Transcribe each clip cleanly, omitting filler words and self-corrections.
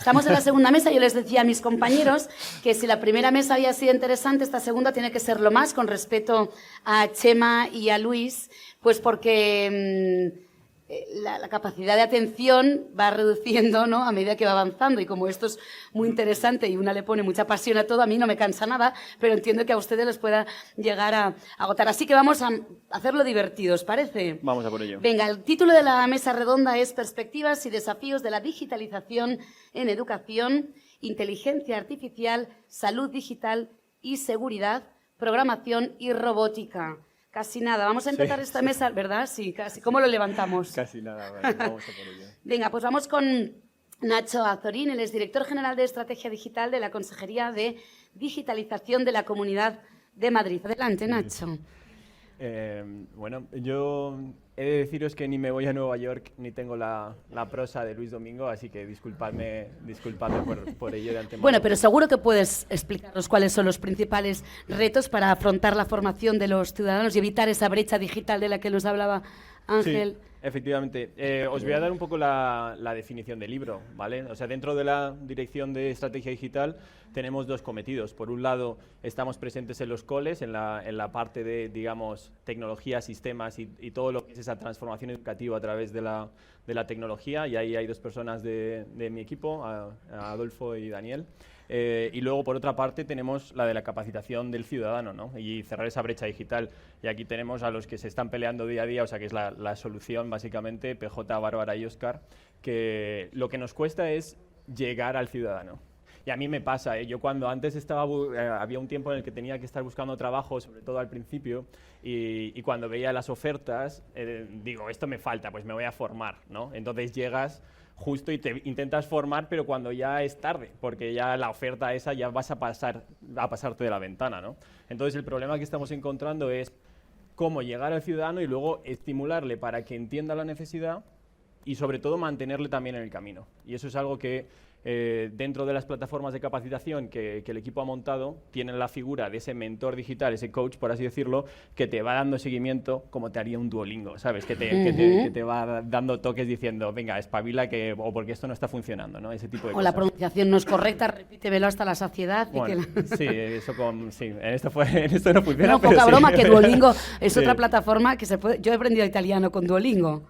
Estamos en la segunda mesa. Yo les decía a mis compañeros que si la primera mesa había sido interesante, esta segunda tiene que ser lo más, con respeto a Chema y a Luis, pues porque la capacidad de atención va reduciendo, ¿no?, a medida que va avanzando, y como esto es muy interesante y una le pone mucha pasión a todo, a mí no me cansa nada, pero entiendo que a ustedes les pueda llegar a agotar. Así que vamos a hacerlo divertido, ¿os parece? Vamos a por ello. Venga, el título de la mesa redonda es Perspectivas y desafíos de la digitalización en educación, inteligencia artificial, salud digital y seguridad, programación y robótica. Casi nada. Vamos a empezar esta mesa, ¿verdad? Sí, casi. ¿Cómo lo levantamos? Casi nada, vale, vamos a por ello. Venga, pues vamos con Nacho Azorín, él es director general de Estrategia Digital de la Consejería de Digitalización de la Comunidad de Madrid. Adelante, Nacho. Bueno, yo he de deciros que ni me voy a Nueva York ni tengo la prosa de Luis Domingo, así que disculpadme por ello de antemano. Bueno, pero seguro que puedes explicarnos cuáles son los principales retos para afrontar la formación de los ciudadanos y evitar esa brecha digital de la que nos hablaba Ángel. Sí, efectivamente. Os voy a dar un poco la definición del libro, ¿vale? O sea, dentro de la Dirección de Estrategia Digital tenemos dos cometidos. Por un lado, estamos presentes en los coles, en la parte de, digamos, tecnología, sistemas y todo lo que es esa transformación educativa a través de la tecnología, y ahí hay dos personas de mi equipo, a Adolfo y Daniel. Y luego, por otra parte, tenemos la de la capacitación del ciudadano, ¿no? Y cerrar esa brecha digital. Y aquí tenemos a los que se están peleando día a día, o sea, que es la solución, básicamente, PJ, Bárbara y Óscar, que lo que nos cuesta es llegar al ciudadano. Y a mí me pasa, yo cuando antes había un tiempo en el que tenía que estar buscando trabajo, sobre todo al principio, y cuando veía las ofertas, digo, esto me falta, pues me voy a formar, ¿no? Entonces llegas justo y te intentas formar, pero cuando ya es tarde, porque ya la oferta esa ya vas a pasarte de la ventana, ¿no? Entonces el problema que estamos encontrando es cómo llegar al ciudadano y luego estimularle para que entienda la necesidad y sobre todo mantenerle también en el camino. Y eso es algo que dentro de las plataformas de capacitación que el equipo ha montado, tienen la figura de ese mentor digital, ese coach, por así decirlo, que te va dando seguimiento como te haría un Duolingo, ¿sabes? Que te va dando toques diciendo, venga, espabila, o porque esto no está funcionando, ¿no? Ese tipo de cosas. O la pronunciación no es correcta, repítemelo hasta la saciedad. Bueno, sí, en esto no funciona. No, pero poca broma, sí. que Duolingo es Sí. otra plataforma que se puede... Yo he aprendido italiano con Duolingo.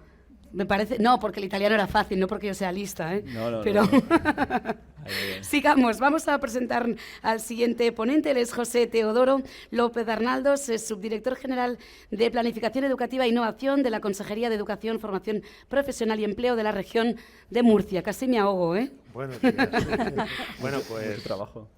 Me parece... No, porque el italiano era fácil, no porque yo sea lista, ¿eh? No. Pero... Ahí. Sigamos, vamos a presentar al siguiente ponente. Él es José Teodoro López Arnaldos, es subdirector general de Planificación Educativa e Innovación de la Consejería de Educación, Formación Profesional y Empleo de la región de Murcia. Casi me ahogo, ¿eh? Buenos días. Bueno, pues... trabajo.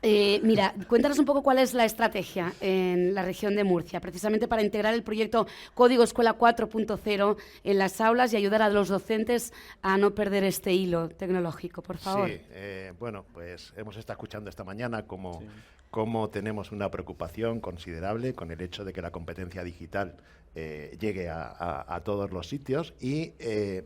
Mira, cuéntanos un poco cuál es la estrategia en la región de Murcia, precisamente para integrar el proyecto Código Escuela 4.0 en las aulas y ayudar a los docentes a no perder este hilo tecnológico, por favor. Sí, bueno, pues hemos estado escuchando esta mañana cómo tenemos una preocupación considerable con el hecho de que la competencia digital llegue a todos los sitios y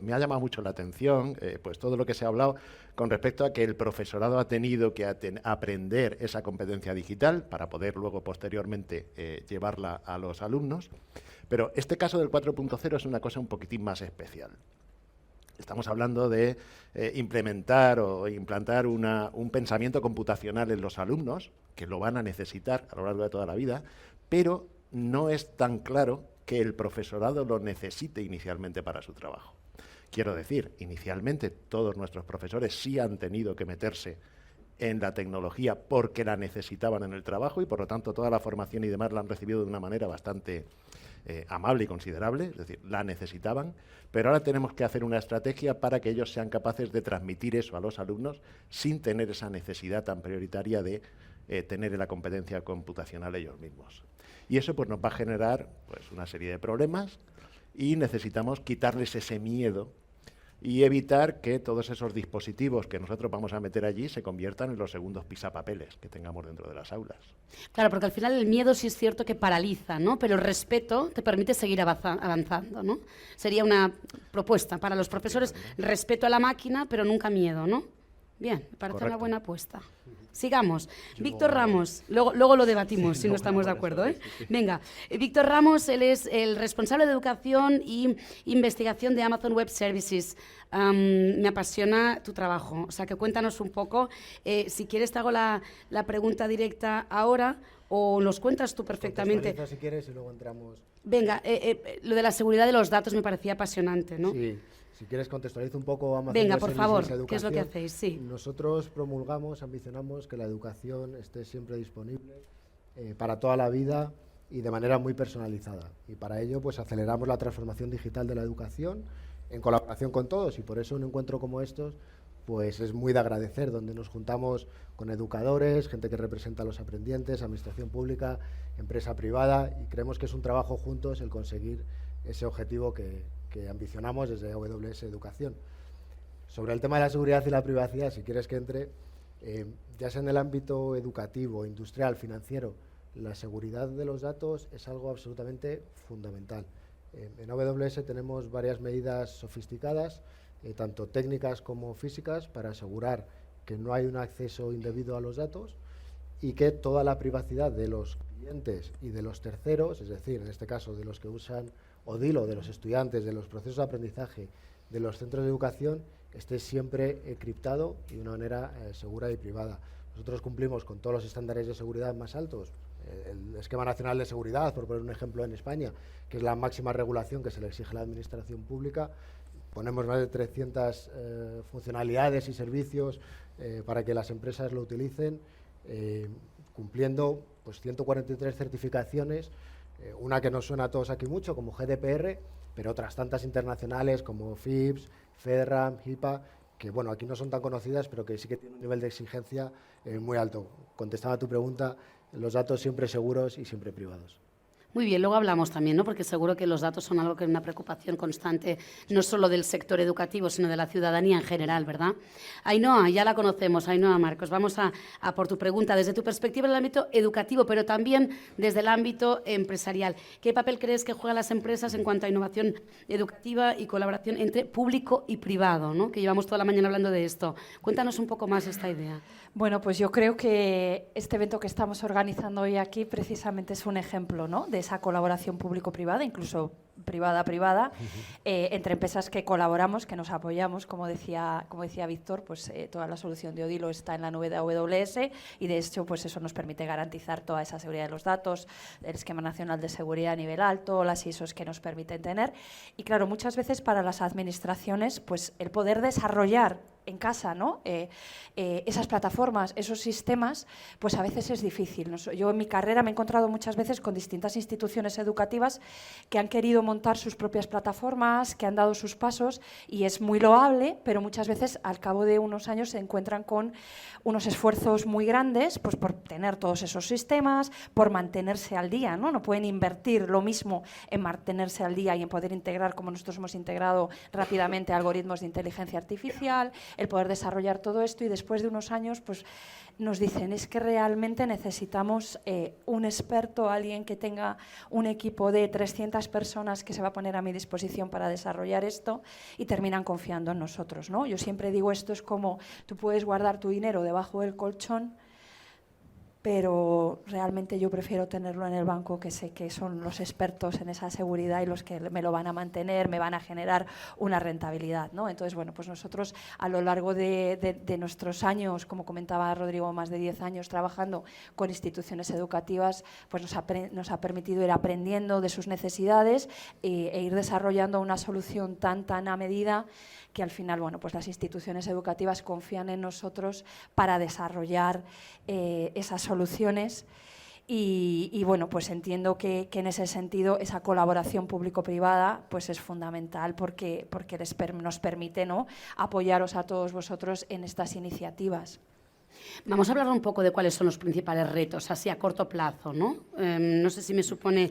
me ha llamado mucho la atención pues todo lo que se ha hablado con respecto a que el profesorado ha tenido que aprender esa competencia digital para poder luego posteriormente llevarla a los alumnos, pero este caso del 4.0 es una cosa un poquitín más especial. Estamos hablando de implementar o implantar un pensamiento computacional en los alumnos, que lo van a necesitar a lo largo de toda la vida, pero no es tan claro que el profesorado lo necesite inicialmente para su trabajo. Quiero decir, inicialmente todos nuestros profesores sí han tenido que meterse en la tecnología porque la necesitaban en el trabajo y por lo tanto toda la formación y demás la han recibido de una manera bastante amable y considerable, es decir, la necesitaban, pero ahora tenemos que hacer una estrategia para que ellos sean capaces de transmitir eso a los alumnos sin tener esa necesidad tan prioritaria de tener la competencia computacional ellos mismos. Y eso pues nos va a generar pues una serie de problemas y necesitamos quitarles ese miedo y evitar que todos esos dispositivos que nosotros vamos a meter allí se conviertan en los segundos pisapapeles que tengamos dentro de las aulas. Claro, porque al final el miedo sí es cierto que paraliza, ¿no? Pero el respeto te permite seguir avanzando, ¿no? Sería una propuesta para los profesores, respeto a la máquina, pero nunca miedo, ¿no? Bien, me parece una buena apuesta. Sigamos. Víctor Ramos, luego lo debatimos si no estamos de acuerdo. Venga, Víctor Ramos, él es el responsable de educación y investigación de Amazon Web Services. Me apasiona tu trabajo, o sea que cuéntanos un poco. Si quieres te hago la pregunta directa ahora o nos cuentas tú perfectamente. Si quieres y luego entramos. Venga, lo de la seguridad de los datos me parecía apasionante, ¿no? Sí. Si quieres, contextualizo un poco Amazon Venga, Web por Services favor, Educación. ¿qué es lo que hacéis? Sí. Nosotros promulgamos, ambicionamos que la educación esté siempre disponible para toda la vida y de manera muy personalizada. Y para ello, pues aceleramos la transformación digital de la educación en colaboración con todos. Y por eso un encuentro como estos, pues es muy de agradecer, donde nos juntamos con educadores, gente que representa a los aprendientes, administración pública, empresa privada, y creemos que es un trabajo juntos el conseguir ese objetivo que ambicionamos desde AWS Educación. Sobre el tema de la seguridad y la privacidad, si quieres que entre, ya sea en el ámbito educativo, industrial, financiero, la seguridad de los datos es algo absolutamente fundamental. En AWS tenemos varias medidas sofisticadas, tanto técnicas como físicas, para asegurar que no hay un acceso indebido a los datos y que toda la privacidad de los clientes y de los terceros, es decir, en este caso de los que usan Odilo, de los estudiantes, de los procesos de aprendizaje, de los centros de educación, esté siempre encriptado y de una manera segura y privada. Nosotros cumplimos con todos los estándares de seguridad más altos. El Esquema Nacional de Seguridad, por poner un ejemplo, en España, que es la máxima regulación que se le exige a la administración pública. Ponemos más de 300 funcionalidades y servicios para que las empresas lo utilicen, cumpliendo pues 143 certificaciones, una que nos suena a todos aquí mucho, como GDPR, pero otras tantas internacionales como FIPS, FedRAMP, HIPAA, que bueno, aquí no son tan conocidas, pero que sí que tienen un nivel de exigencia muy alto. Contestando a tu pregunta, los datos siempre seguros y siempre privados. Muy bien, luego hablamos también, ¿no? Porque seguro que los datos son algo que es una preocupación constante, no solo del sector educativo, sino de la ciudadanía en general, ¿verdad? Ainhoa, ya la conocemos, Ainhoa Marcos. Vamos a por tu pregunta, desde tu perspectiva en el ámbito educativo, pero también desde el ámbito empresarial. ¿Qué papel crees que juegan las empresas en cuanto a innovación educativa y colaboración entre público y privado, ¿no? Que llevamos toda la mañana hablando de esto. Cuéntanos un poco más esta idea. Bueno, pues yo creo que este evento que estamos organizando hoy aquí precisamente es un ejemplo, ¿no?, de esa colaboración público-privada, incluso privada-privada, entre empresas que colaboramos, que nos apoyamos, como decía Víctor, pues toda la solución de Odilo está en la nube de AWS y de hecho pues eso nos permite garantizar toda esa seguridad de los datos, el Esquema Nacional de Seguridad a nivel alto, las ISOs que nos permiten tener. Y claro, muchas veces para las administraciones pues el poder desarrollar en casa, ¿no? Esas plataformas, esos sistemas, pues a veces es difícil. Yo en mi carrera me he encontrado muchas veces con distintas instituciones educativas que han querido montar sus propias plataformas, que han dado sus pasos y es muy loable, pero muchas veces al cabo de unos años se encuentran con unos esfuerzos muy grandes pues por tener todos esos sistemas, por mantenerse al día, ¿no? No pueden invertir lo mismo en mantenerse al día y en poder integrar, como nosotros hemos integrado rápidamente, algoritmos de inteligencia artificial, el poder desarrollar todo esto y después de unos años pues nos dicen es que realmente necesitamos un experto, alguien que tenga un equipo de 300 personas que se va a poner a mi disposición para desarrollar esto y terminan confiando en nosotros, ¿no? Yo siempre digo esto es como tú puedes guardar tu dinero debajo del colchón, pero realmente yo prefiero tenerlo en el banco, que sé que son los expertos en esa seguridad y los que me lo van a mantener, me van a generar una rentabilidad, ¿no? Entonces, bueno, pues nosotros a lo largo de nuestros años, como comentaba Rodrigo, más de 10 años trabajando con instituciones educativas, pues nos ha permitido ir aprendiendo de sus necesidades e ir desarrollando una solución tan a medida que al final, bueno, pues las instituciones educativas confían en nosotros para desarrollar esas soluciones y bueno, pues entiendo que en ese sentido esa colaboración público-privada pues es fundamental porque nos permite, ¿no?, apoyaros a todos vosotros en estas iniciativas. Vamos a hablar un poco de cuáles son los principales retos, así a corto plazo, ¿no? No sé si me supone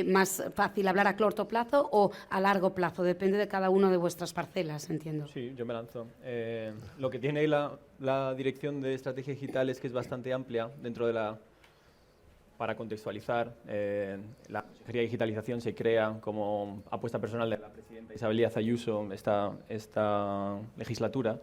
más fácil hablar a corto plazo o a largo plazo, depende de cada una de vuestras parcelas, entiendo. Sí, yo me lanzo. Lo que tiene la Dirección de Estrategia Digital es que es bastante amplia dentro de la... Para contextualizar, la Consejería de Digitalización se crea como apuesta personal de la presidenta Isabel Díaz Ayuso esta legislatura.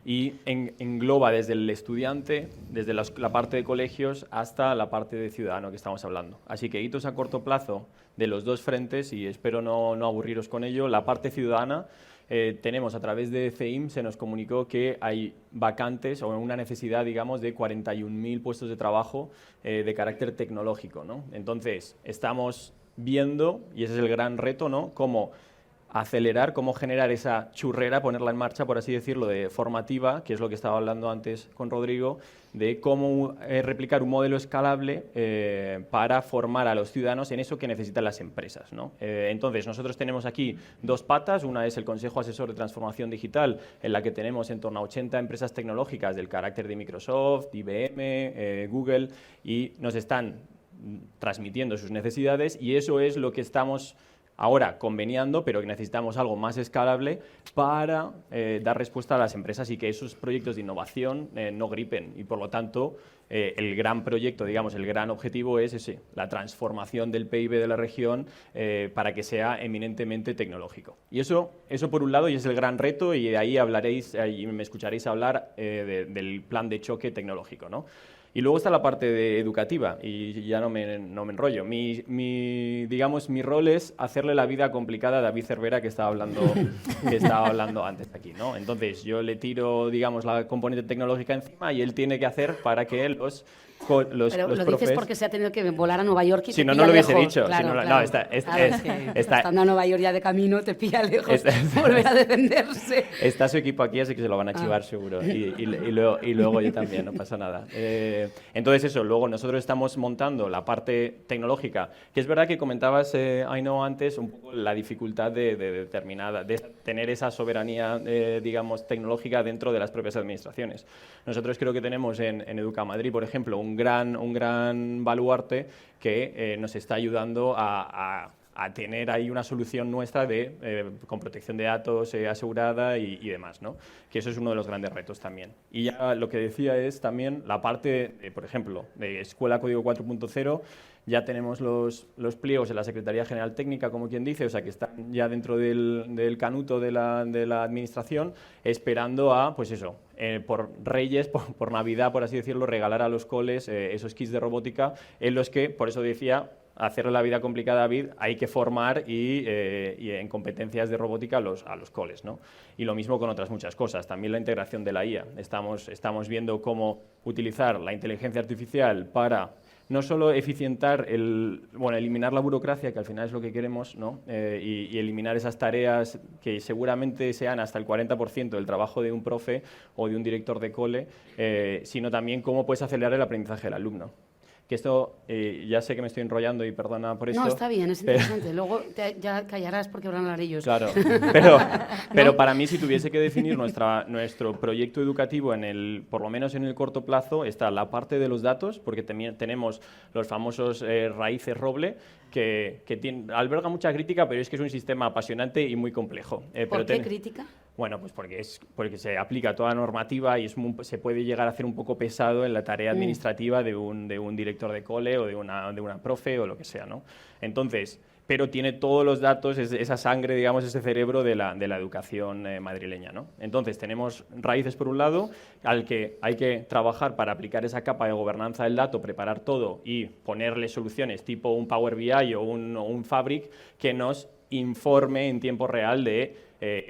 y engloba desde el estudiante, desde la parte de colegios hasta la parte de ciudadano que estamos hablando. Así que hitos a corto plazo de los dos frentes, y espero no aburriros con ello. La parte ciudadana, tenemos a través de CEIM, se nos comunicó que hay vacantes o una necesidad, digamos, de 41.000 puestos de trabajo de carácter tecnológico, ¿no? Entonces, estamos viendo, y ese es el gran reto, ¿no?, cómo acelerar, cómo generar esa churrera, ponerla en marcha, por así decirlo, de formativa, que es lo que estaba hablando antes con Rodrigo, de cómo replicar un modelo escalable para formar a los ciudadanos en eso que necesitan las empresas, ¿no? Entonces, nosotros tenemos aquí dos patas. Una es el Consejo Asesor de Transformación Digital, en la que tenemos en torno a 80 empresas tecnológicas del carácter de Microsoft, IBM, Google, y nos están transmitiendo sus necesidades, y eso es lo que estamos ahora conveniando, pero que necesitamos algo más escalable para dar respuesta a las empresas y que esos proyectos de innovación no gripen. Y por lo tanto, el gran proyecto, digamos, el gran objetivo es ese, la transformación del PIB de la región para que sea eminentemente tecnológico. Y eso por un lado, y es el gran reto, y de ahí hablaréis, y me escucharéis hablar del plan de choque tecnológico, ¿no? Y luego está la parte educativa, y ya no me enrollo. Digamos, mi rol es hacerle la vida complicada a David Cervera, que estaba hablando antes aquí, ¿no? Entonces, yo le tiro, digamos, la componente tecnológica encima, y él tiene que hacer para que los Pero lo profes... dices porque se ha tenido que volar a Nueva York y si te no, pilla no lo hubiese lejos. dicho. Claro, Si no, claro. no, Estando a Nueva York ya de camino, te pilla lejos volver a defenderse. Está su equipo aquí, así que se lo van a chivar seguro. Y luego yo también, no pasa nada. Entonces eso, luego nosotros estamos montando la parte tecnológica, que es verdad que comentabas, Ainhoa, antes, un poco la dificultad de tener esa soberanía, digamos, tecnológica dentro de las propias administraciones. Nosotros creo que tenemos en Educamadrid, por ejemplo, un gran baluarte que nos está ayudando a tener ahí una solución nuestra con protección de datos asegurada y demás, ¿no? Que eso es uno de los grandes retos también. Y ya lo que decía es también la parte, por ejemplo, de Escuela Código 4.0, ya tenemos los pliegos en la Secretaría General Técnica, como quien dice, o sea que están ya dentro del canuto de la administración, esperando a, pues eso, por Reyes, por Navidad, por así decirlo, regalar a los coles esos kits de robótica en los que, por eso decía, hacerle la vida complicada a David, hay que formar y en competencias de robótica a los coles, ¿no? Y lo mismo con otras muchas cosas. También la integración de la IA. Estamos viendo cómo utilizar la inteligencia artificial para no solo eficientar, eliminar la burocracia, que al final es lo que queremos, ¿no? Y eliminar esas tareas que seguramente sean hasta el 40% del trabajo de un profe o de un director de cole, sino también cómo puedes acelerar el aprendizaje del alumno. Que esto, ya sé que me estoy enrollando y perdona por esto. No, está bien, es interesante. Luego ya callarás porque habrán larillos. Claro, pero para mí, si tuviese que definir nuestro proyecto educativo, por lo menos en el corto plazo, está la parte de los datos, porque también tenemos los famosos raíces roble, que alberga mucha crítica, pero es que es un sistema apasionante y muy complejo. ¿Por qué crítica? Bueno, pues porque se aplica toda normativa y se puede llegar a hacer un poco pesado en la tarea administrativa de un director de cole o de una profe o lo que sea, ¿no? Entonces, pero tiene todos los datos, esa sangre, digamos, ese cerebro de la educación madrileña, ¿no? Entonces, tenemos raíces por un lado, al que hay que trabajar para aplicar esa capa de gobernanza del dato, preparar todo y ponerle soluciones tipo un Power BI o un Fabric que nos informe en tiempo real de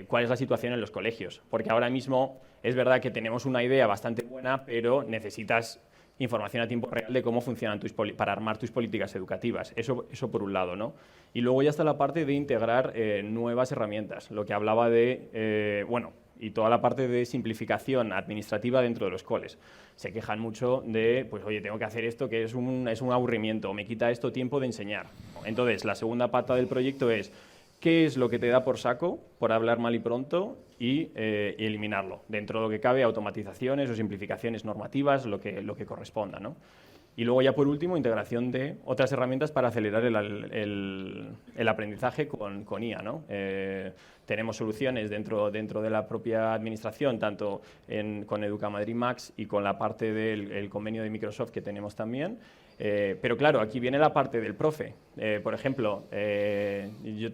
cuál es la situación en los colegios. Porque ahora mismo es verdad que tenemos una idea bastante buena, pero necesitas información a tiempo real de cómo funcionan para armar tus políticas educativas. Eso por un lado, ¿no? Y luego ya está la parte de integrar nuevas herramientas, lo que hablaba y toda la parte de simplificación administrativa dentro de los coles. Se quejan mucho de, pues oye, tengo que hacer esto que es un aburrimiento, o me quita esto tiempo de enseñar. Entonces, la segunda pata del proyecto es qué es lo que te da por saco, por hablar mal y pronto, y eliminarlo. Dentro de lo que cabe, automatizaciones o simplificaciones normativas, lo que corresponda, ¿no? Y luego ya por último, integración de otras herramientas para acelerar el aprendizaje con IA, ¿no? Tenemos soluciones dentro de la propia administración, tanto con Educamadrid Max y con la parte del convenio de Microsoft que tenemos también. Pero claro, aquí viene la parte del profe, Por ejemplo, yo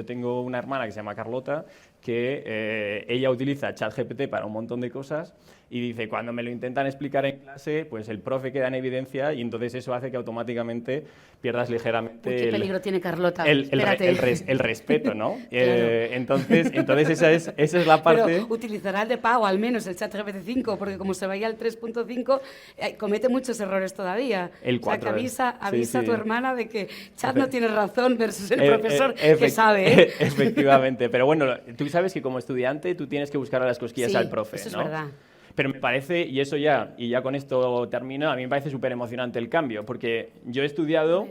tengo una hermana que se llama Carlota, que ella utiliza ChatGPT para un montón de cosas y dice, cuando me lo intentan explicar en clase, pues el profe queda en evidencia y entonces eso hace que automáticamente pierdas ligeramente Uy, qué peligro tiene Carlota. el respeto, ¿no? Claro. Entonces esa es la parte... Pero utilizará el de pago al menos el ChatGPT 5, porque como se vaya al 3.5, comete muchos errores todavía. El 4. O sea, que avisa a tu sí. hermana de que Chat no tiene razón versus el profesor que sabe. Efectivamente, pero bueno, tú sabes que como estudiante tú tienes que buscar las cosquillas Sí, al profe, eso es ¿no? verdad. Pero me parece, y ya con esto termino, a mí me parece súper emocionante el cambio, porque yo he estudiado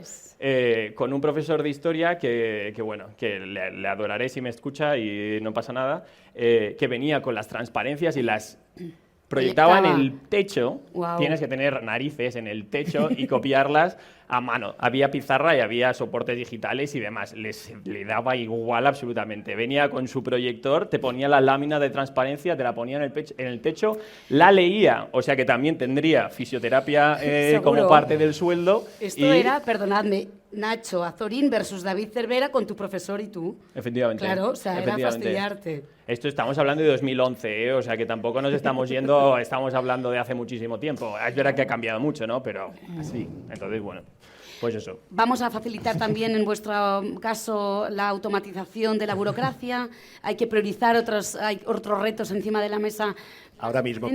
con un profesor de historia que le adoraré si me escucha y no pasa nada, que venía con las transparencias y las proyectaba en el techo. Wow. Tienes que tener narices en el techo y copiarlas a mano. Había pizarra y había soportes digitales y demás. Le daba igual absolutamente. Venía con su proyector, te ponía la lámina de transparencia, te la ponía en el techo, la leía, o sea que también tendría fisioterapia como parte del sueldo. Esto era, perdonadme, Nacho Azorín versus David Cervera con tu profesor y tú. Efectivamente. Claro, o sea, era fastidiarte. Esto estamos hablando de 2011, o sea que tampoco nos estamos yendo, estamos hablando de hace muchísimo tiempo. Es verdad que ha cambiado mucho, ¿no? Pero así. Entonces, bueno, pues eso. Vamos a facilitar también, en vuestro caso, la automatización de la burocracia. Hay que priorizar hay otros retos encima de la mesa. Ahora mismo,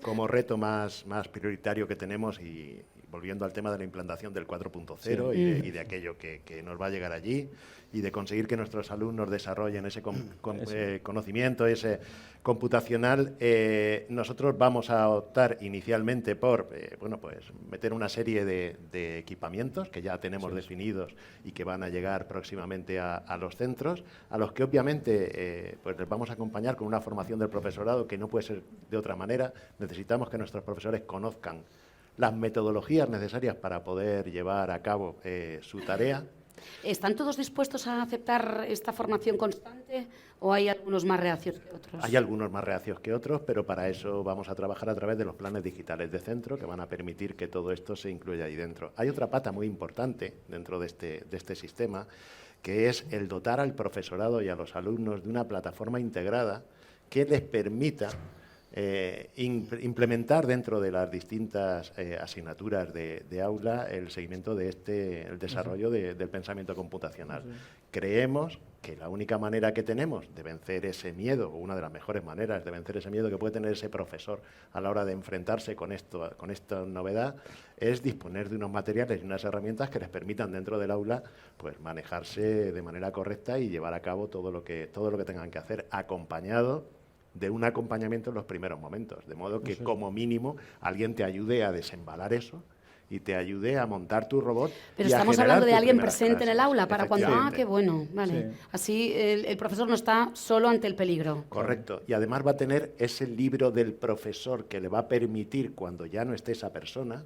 como reto más prioritario que tenemos, y volviendo al tema de la implantación del 4.0 y de aquello que nos va a llegar allí, y de conseguir que nuestros alumnos desarrollen ese conocimiento, ese computacional, nosotros vamos a optar inicialmente por meter una serie de equipamientos que ya tenemos definidos y que van a llegar próximamente a los centros, a los que obviamente les vamos a acompañar con una formación del profesorado que no puede ser de otra manera. Necesitamos que nuestros profesores conozcan las metodologías necesarias para poder llevar a cabo su tarea. ¿Están todos dispuestos a aceptar esta formación constante o hay algunos más reacios que otros? Hay algunos más reacios que otros, pero para eso vamos a trabajar a través de los planes digitales de centro que van a permitir que todo esto se incluya ahí dentro. Hay otra pata muy importante dentro de este sistema, que es el dotar al profesorado y a los alumnos de una plataforma integrada que les permita implementar dentro de las distintas asignaturas de aula el seguimiento de el desarrollo del pensamiento computacional. Creemos que la única manera que tenemos de vencer ese miedo, o una de las mejores maneras de vencer ese miedo que puede tener ese profesor a la hora de enfrentarse con esta novedad, es disponer de unos materiales y unas herramientas que les permitan dentro del aula pues manejarse de manera correcta y llevar a cabo todo lo que tengan que hacer, acompañado de un acompañamiento en los primeros momentos, de modo que como mínimo alguien te ayude a desembalar eso y te ayude a montar tu robot. Pero y estamos a hablando de tus alguien primeras presente en el clases. aula para cuando... Ah, qué bueno, vale. Sí. Así el profesor no está solo ante el peligro. Correcto. Y además va a tener ese libro del profesor que le va a permitir, cuando ya no esté esa persona,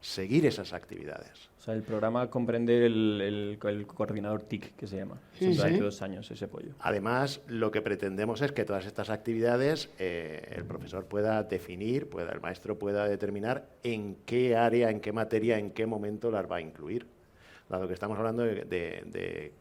seguir esas actividades. O sea, el programa comprende el coordinador TIC, que se llama. Durante 2 años ese apoyo. Además, lo que pretendemos es que todas estas actividades el profesor pueda definir, el maestro pueda determinar en qué área, en qué materia, en qué momento las va a incluir. Dado que estamos hablando de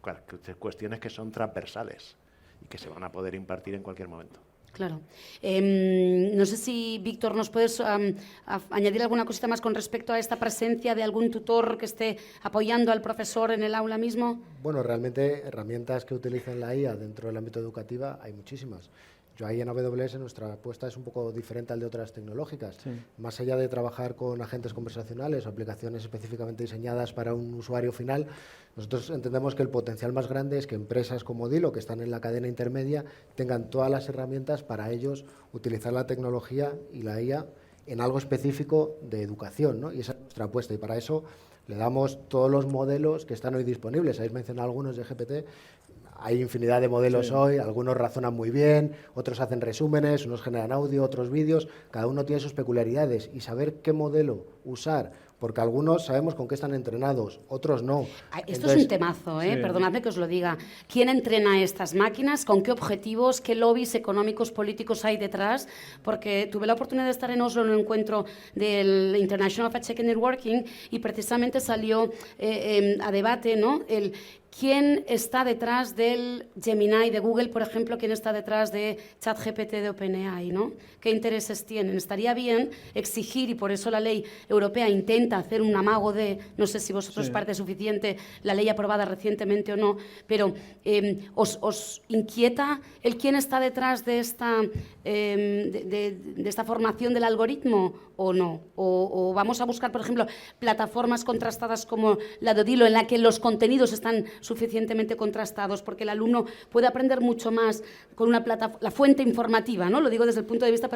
cuestiones que son transversales y que se van a poder impartir en cualquier momento. Claro. No sé si, Víctor, nos puedes añadir alguna cosita más con respecto a esta presencia de algún tutor que esté apoyando al profesor en el aula mismo. Bueno, realmente herramientas que utilicen la IA dentro del ámbito educativo hay muchísimas. Yo ahí en AWS nuestra apuesta es un poco diferente al de otras tecnológicas. Sí. Más allá de trabajar con agentes conversacionales o aplicaciones específicamente diseñadas para un usuario final, nosotros entendemos que el potencial más grande es que empresas como Dilo, que están en la cadena intermedia, tengan todas las herramientas para ellos utilizar la tecnología y la IA en algo específico de educación, ¿no? Y esa es nuestra apuesta, y para eso le damos todos los modelos que están hoy disponibles. Habéis mencionado algunos de GPT. Hay infinidad de modelos hoy, algunos razonan muy bien, otros hacen resúmenes, unos generan audio, otros vídeos, cada uno tiene sus peculiaridades, y saber qué modelo usar porque algunos sabemos con qué están entrenados, otros no. Esto es un temazo, perdonadme que os lo diga. ¿Quién entrena estas máquinas? ¿Con qué objetivos? ¿Qué lobbies económicos, políticos hay detrás? Porque tuve la oportunidad de estar en Oslo en un encuentro del International Fact Checking Networking y precisamente salió a debate, ¿no? ¿Quién está detrás del Gemini de Google, por ejemplo? ¿Quién está detrás de ChatGPT de OpenAI, ¿no? ¿Qué intereses tienen? Estaría bien exigir, y por eso la ley europea intenta hacer un amago de, no sé si vosotros parte suficiente, la ley aprobada recientemente o no, pero ¿os inquieta el quién está detrás de esta, de esta formación del algoritmo o no? ¿O vamos a buscar, por ejemplo, plataformas contrastadas como la de Odilo, en la que los contenidos están suficientemente contrastados, porque el alumno puede aprender mucho más con una la fuente informativa, ¿no? Lo digo desde el punto de vista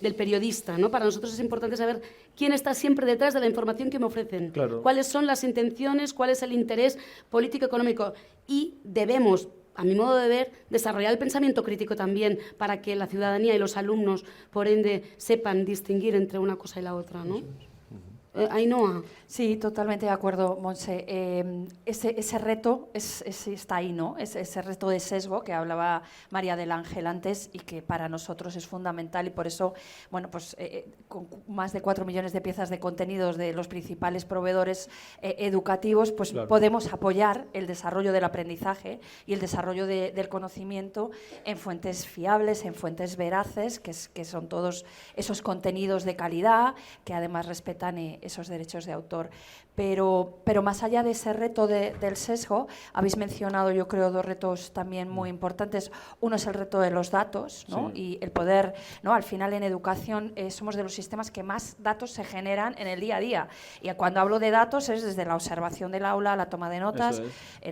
del periodista, ¿no? Para nosotros es importante saber quién está siempre detrás de la información que me ofrecen, cuáles son las intenciones, cuál es el interés político-económico, y debemos, a mi modo de ver, desarrollar el pensamiento crítico también para que la ciudadanía y los alumnos, por ende, sepan distinguir entre una cosa y la otra, ¿no? Ainhoa. Sí, totalmente de acuerdo, Montse. Ese reto está ahí, ¿no? Ese reto de sesgo que hablaba María del Ángel antes y que para nosotros es fundamental, y por eso, bueno, pues con más de 4 millones de piezas de contenidos de los principales proveedores educativos, pues podemos apoyar el desarrollo del aprendizaje y el desarrollo del conocimiento en fuentes fiables, en fuentes veraces, que son todos esos contenidos de calidad que además respetan esos derechos de autor. Pero más allá de ese reto del sesgo, habéis mencionado, yo creo, 2 retos también muy importantes. Uno es el reto de los datos, ¿no? Y el poder, ¿no? Al final, en educación somos de los sistemas que más datos se generan en el día a día. Y cuando hablo de datos es desde la observación del aula, la toma de notas,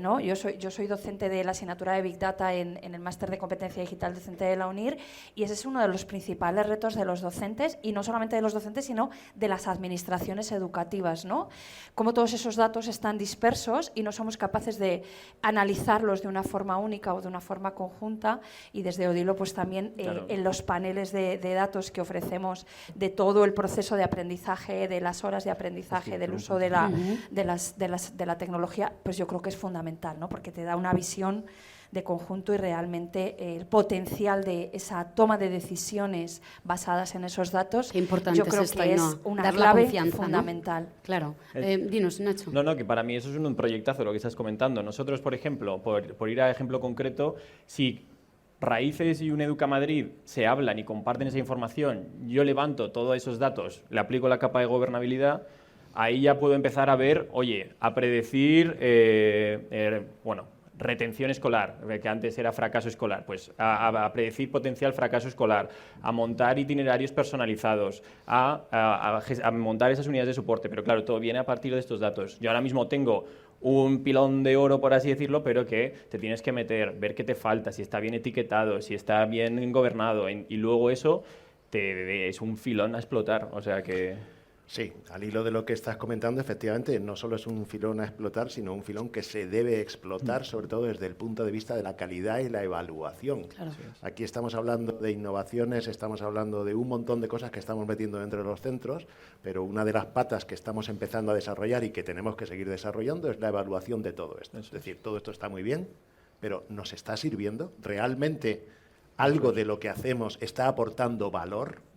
¿no? Yo soy docente de la asignatura de Big Data en el máster de competencia digital docente de la UNIR, y ese es uno de los principales retos de los docentes, y no solamente de los docentes, sino de las administraciones educativas, ¿no? Cómo todos esos datos están dispersos y no somos capaces de analizarlos de una forma única o de una forma conjunta, y desde Odilo pues también en los paneles de datos que ofrecemos de todo el proceso de aprendizaje, de las horas de aprendizaje, del uso de la tecnología, pues yo creo que es fundamental, ¿no? Porque te da una visión de conjunto y realmente el potencial de esa toma de decisiones basadas en esos datos, yo creo que es una clave fundamental. ¿No? Claro. Dinos, Nacho. No, que para mí eso es un proyectazo lo que estás comentando. Nosotros, por ejemplo, por ir a ejemplo concreto, si Raíces y un Educamadrid se hablan y comparten esa información, yo levanto todos esos datos, le aplico la capa de gobernabilidad, ahí ya puedo empezar a ver, oye, a predecir, retención escolar, que antes era fracaso escolar, pues a predecir potencial fracaso escolar, a montar itinerarios personalizados, a montar esas unidades de soporte, pero claro, todo viene a partir de estos datos. Yo ahora mismo tengo un pilón de oro, por así decirlo, pero que te tienes que meter, ver qué te falta, si está bien etiquetado, si está bien gobernado, y luego eso es un filón a explotar, o sea que... Sí, al hilo de lo que estás comentando, efectivamente, no solo es un filón a explotar, sino un filón que se debe explotar, sobre todo desde el punto de vista de la calidad y la evaluación. Claro. Aquí estamos hablando de innovaciones, estamos hablando de un montón de cosas que estamos metiendo dentro de los centros, pero una de las patas que estamos empezando a desarrollar y que tenemos que seguir desarrollando es la evaluación de todo esto. Es decir, todo esto está muy bien, pero ¿nos está sirviendo? ¿Realmente algo de lo que hacemos está aportando valor?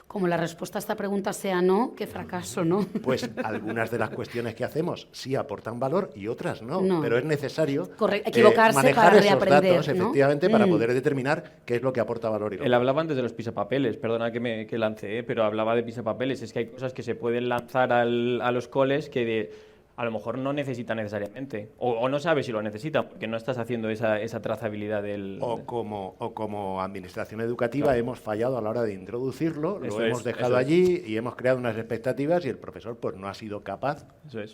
Como la respuesta a esta pregunta sea no, qué fracaso, ¿no? Pues algunas de las cuestiones que hacemos sí aportan valor y otras no. Pero es necesario equivocarse manejar para esos reaprender, datos, efectivamente, para poder determinar qué es lo que aporta valor y no. Él hablaba antes de los pisapapeles, perdona que lance, pero hablaba de pisapapeles. Es que hay cosas que se pueden lanzar a los coles que a lo mejor no necesitan necesariamente, o no sabes si lo necesitan, porque no estás haciendo esa trazabilidad del... O como administración educativa hemos fallado a la hora de introducirlo, lo hemos dejado allí y hemos creado unas expectativas y el profesor pues no ha sido capaz,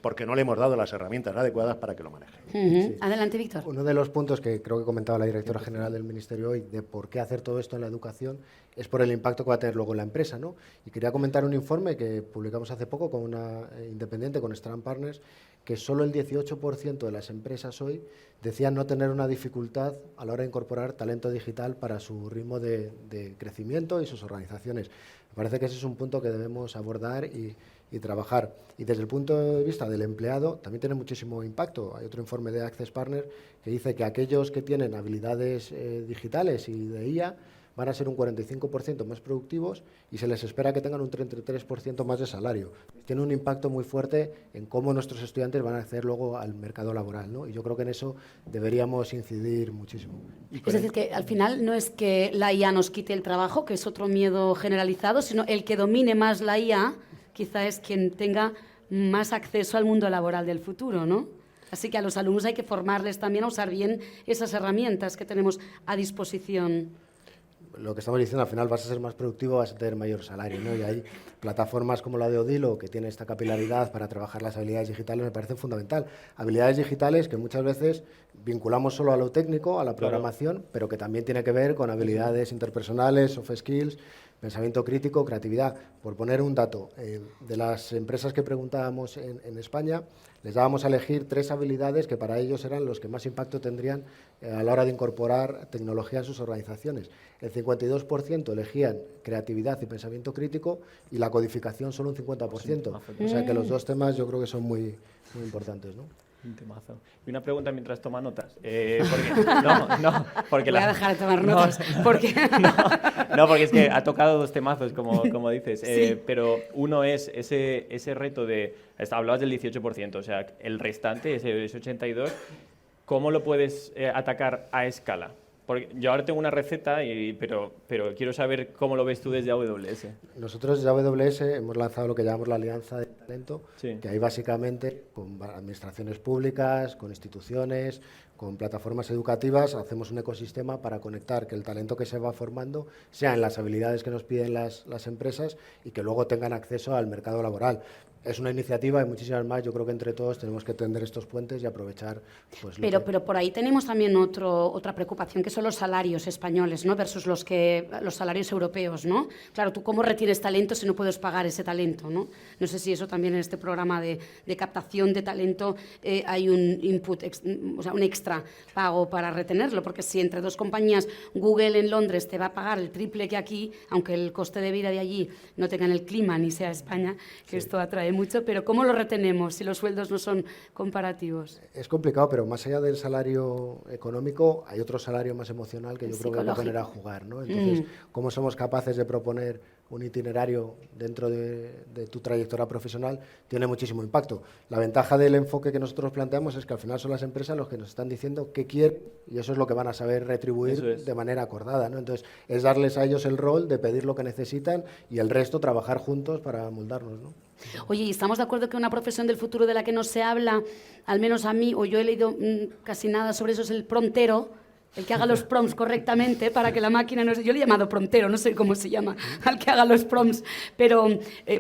porque no le hemos dado las herramientas adecuadas para que lo maneje. Sí. Adelante, Víctor. Uno de los puntos que creo que comentaba la directora general del Ministerio hoy de por qué hacer todo esto en la educación es por el impacto que va a tener luego en la empresa, ¿no? Y quería comentar un informe que publicamos hace poco con una independiente, con Strand Partners, que solo el 18% de las empresas hoy decían no tener una dificultad a la hora de incorporar talento digital para su ritmo de crecimiento y sus organizaciones. Me parece que ese es un punto que debemos abordar y y trabajar. Y desde el punto de vista del empleado también tiene muchísimo impacto. Hay otro informe de Access Partners que dice que aquellos que tienen habilidades digitales y de IA van a ser un 45% más productivos y se les espera que tengan un 33% más de salario. Tiene un impacto muy fuerte en cómo nuestros estudiantes van a acceder luego al mercado laboral, ¿no? Y yo creo que en eso deberíamos incidir muchísimo. Es decir, que al final no es que la IA nos quite el trabajo, que es otro miedo generalizado, sino el que domine más la IA quizá es quien tenga más acceso al mundo laboral del futuro, ¿no? Así que a los alumnos hay que formarles también a usar bien esas herramientas que tenemos a disposición. Lo que estamos diciendo, al final vas a ser más productivo, vas a tener mayor salario, ¿no? Y hay plataformas como la de Odilo, que tiene esta capilaridad para trabajar las habilidades digitales, me parece fundamental. Habilidades digitales que muchas veces vinculamos solo a lo técnico, a la programación, pero que también tiene que ver con habilidades interpersonales, soft skills, pensamiento crítico, creatividad. Por poner un dato, de las empresas que preguntábamos en España, les dábamos a elegir 3 habilidades que para ellos eran los que más impacto tendrían a la hora de incorporar tecnología en sus organizaciones. El 52% elegían creatividad y pensamiento crítico y la codificación solo un 50%. O sea que los dos temas yo creo que son muy importantes, ¿no? Un temazo. Y una pregunta mientras toma notas. Porque Voy a dejar de tomar notas. Porque porque es que ha tocado 2 temazos, como dices. Sí. Pero uno es ese reto de... Hablabas del 18%, o sea, el restante, ese 82%, ¿cómo lo puedes atacar a escala? Porque yo ahora tengo una receta, pero quiero saber cómo lo ves tú desde AWS. Nosotros desde AWS hemos lanzado lo que llamamos la Alianza de Talento, Sí. que ahí básicamente con administraciones públicas, con instituciones, con plataformas educativas, hacemos un ecosistema para conectar que el talento que se va formando sea en las habilidades que nos piden las empresas y que luego tengan acceso al mercado laboral. Es una iniciativa y muchísimas más. Yo creo que entre todos tenemos que tender estos puentes y aprovechar. Pues, pero por ahí tenemos también otra preocupación, que son los salarios españoles, ¿no? Versus los salarios europeos, ¿no? Claro, ¿tú cómo retienes talento si no puedes pagar ese talento, ¿no? No sé si eso también en este programa de captación de talento hay un input, o sea, un extra pago para retenerlo, porque si entre 2 compañías, Google en Londres te va a pagar el triple que aquí, aunque el coste de vida de allí no tenga en el clima ni sea España, que esto atrae mucho, pero ¿cómo lo retenemos si los sueldos no son comparativos? Es complicado, pero más allá del salario económico, hay otro salario más emocional que yo creo que hay que poner a jugar, ¿no? Entonces, ¿cómo somos capaces de proponer un itinerario dentro de tu trayectoria profesional? Tiene muchísimo impacto. La ventaja del enfoque que nosotros planteamos es que al final son las empresas los que nos están diciendo qué quieren y eso es lo que van a saber retribuir de manera acordada, ¿no? Entonces, es darles a ellos el rol de pedir lo que necesitan y el resto trabajar juntos para moldarnos, ¿no? Oye, ¿y estamos de acuerdo que una profesión del futuro de la que no se habla, al menos a mí, o yo he leído casi nada sobre eso, es el promptero? El que haga los prompts correctamente para que la máquina no... Yo le he llamado promptero, no sé cómo se llama, al que haga los prompts, pero